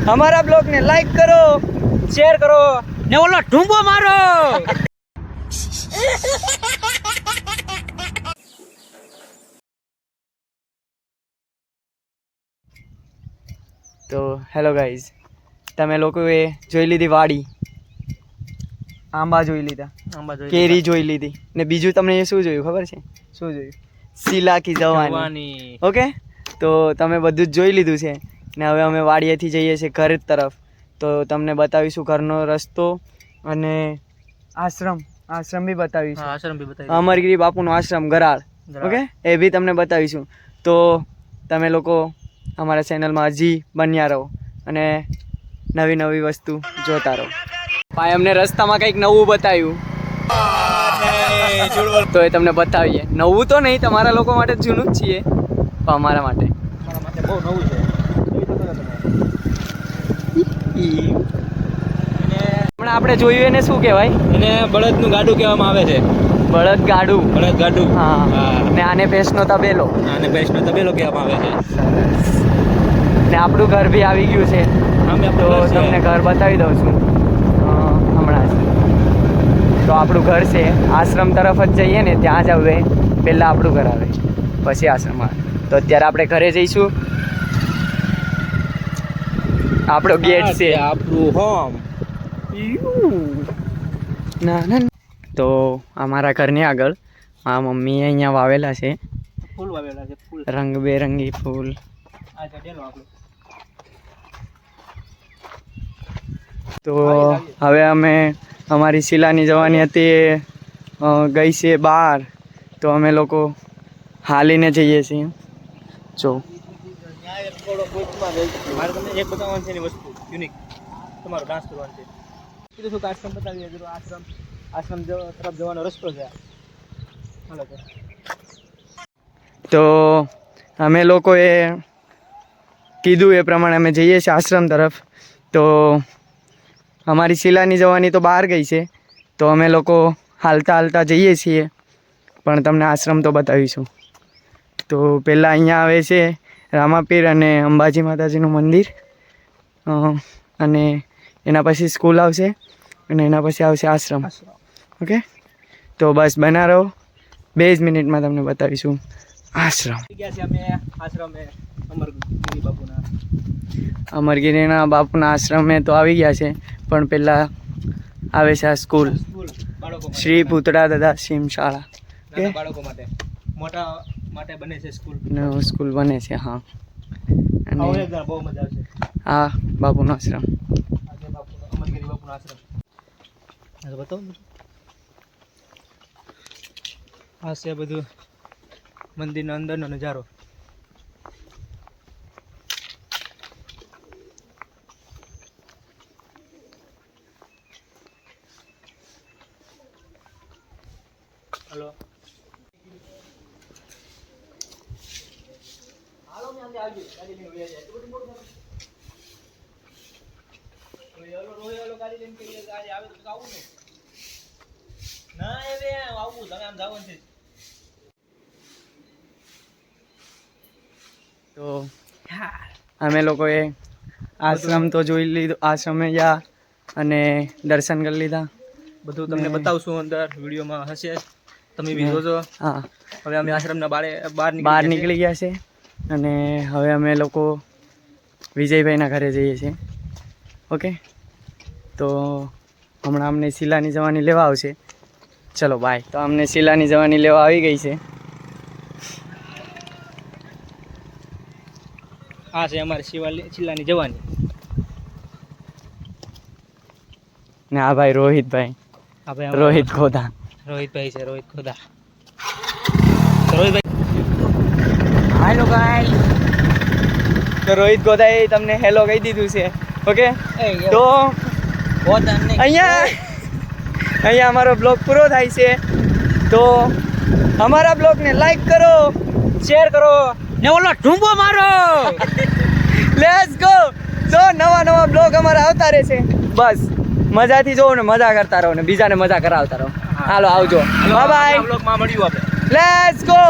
हमारा ब्लॉग ने लाइक करो, शेयर करो ने ओलो ढूंबो मारो। तो हेलो गाइज, તમે લોકોએ જોઈ લીધી વાડી, આંબા જોઈ લીધા, કેરી જોઈ લીધી ને બીજું તમને શું જોયું ખબર છે? શું જોયું? શીલા કી જવાની. ઓકે, તો તમે બધું જ જોઈ લીધું છે ને હવે અમે વાડીએથી જઈએ છીએ ઘર તરફ. તો તમને બતાવીશું ઘરનો રસ્તો અને આશ્રમ બી બતાવીશું. અમરગીરી બાપુનો આશ્રમ ગરાળ. ઓકે, એ બી તમને બતાવીશું. તો તમે લોકો અમારા ચેનલમાં હજી બન્યા રહો અને નવી નવી વસ્તુ જોતા રહો. ભાઈ અમને રસ્તામાં કંઈક નવું બતાવ્યું તો એ તમને બતાવીએ. નવું તો નહીં, તમારા લોકો માટે જૂનું જ છીએ, પણ અમારા માટે બહુ નવું છે. હમણાં આપણે જોયું એને શું કહેવાય? એને બળદનું ગાડું કહેવામાં આવે છે. બળદ ગાડું. હા. ને આને ભેંસનો તબેલો. કહેવામાં આવે છે. ને આપણું ઘર બી આવી ગયું છે. તો તમને ઘર બતાવી દઉં છું હમણાં જ. તો આપણું ઘર છે, આશ્રમ તરફ જ જઈએ ને ત્યાં જ હવે પહેલાં આપણું ઘર આવે, પછી આશ્રમ આવે. તો અત્યારે આપણે ઘરે જઈશું. આપણો ગેટ છે, આપણું હોમ. ના તો અમારા ઘરની આગળ આ મમ્મીએ અહીંયા વાવેલા છે ફૂલ, રંગબેરંગી ફૂલ. તો હવે અમે અમારી શીલાની જવાની હતી ગઈ છે બહાર, તો અમે લોકો હાલીને જઈએ છીએ. જો મારે તમને એક બતાવવાનું છે વસ્તુ યુનિક, તમારો ડાન્સ કરવાનો છે. કીધું શું આશ્રમ બતાવીએ, આશ્રમ તરફ જવાનો રસ્તો છે. તો અમે લોકોએ કીધું એ પ્રમાણે અમે જઈએ છીએ આશ્રમ તરફ. તો અમારી શીલાની જવાની તો બહાર ગઈ છે, તો અમે લોકો હાલતા જઈએ છીએ, પણ તમને આશ્રમ તો બતાવીશું. તો પહેલાં અહીંયા આવે છે રામાપીર અને અંબાજી માતાજીનું મંદિર, અને એના પછી સ્કૂલ આવશે અને એના પછી આવશે આશ્રમ. ઓકે, તો બસ બના રહો, 2 જ મિનિટમાં તમને બતાવીશું આશ્રમ. અમરગીરીના બાપુના આશ્રમે તો આવી ગયા છે, પણ પહેલાં આવે છે આ સ્કૂલ, શ્રી પૂતળા દાદા સિંહ શાળા. બાળકો માટે મોટા માટે બને છે સ્કૂલ બને છે. હા, અને બહુ મજા આવશે. આ બાપુનો આશ્રમ, અમરગીરી બાપુનો આશ્રમ. બતાવો, આ છે બધું મંદિરનો અંદરનો નજારો. હલો, તો અમે લોકોએ આશ્રમ તો જોઈ લીધું, આશ્રમે ગયા અને દર્શન કરી લીધા. બધું તમને બતાવશું અંદર વિડીયોમાં હશે, તમે બી જોજો. હા, હવે અમે આશ્રમના બહાર નીકળી ગયા છે અને હવે અમે લોકો વિજયભાઈના ઘરે જઈએ છીએ. ઓકે, તો હમણાં અમને શીલાની જવાની લેવા આવશે. ચલો બાય. તો અમને શીલાની જવાની લેવા આવી ગઈ છે. આ છે અમારી શીલાની જવાની. ને આ ભાઈ રોહિતભાઈ, રોહિત ખોદા. રોહિતભાઈ છે, રોહિત ખોદા. રોહિતભાઈ હાલો ગાઈસ. તો રોહિત ખોદાએ તમને હેલો કહી દીધું છે. ઓકે, તો અહીંયા અમારો બ્લોગ પૂરો થાય છે. તો અમારા બ્લોગને લાઈક કરો, શેર કરો ને ઓલો ઢૂંબો મારો. Let's go. તો નવા બ્લોગ અમારા આવતા રહેશે. બસ મજાથી જોવો ને મજા કરતા રહો ને બીજાને મજા કરાવતા રહો. હાલો આવજો, બાય બાય. બ્લોગમાં મળ્યું આપણે. Let's go.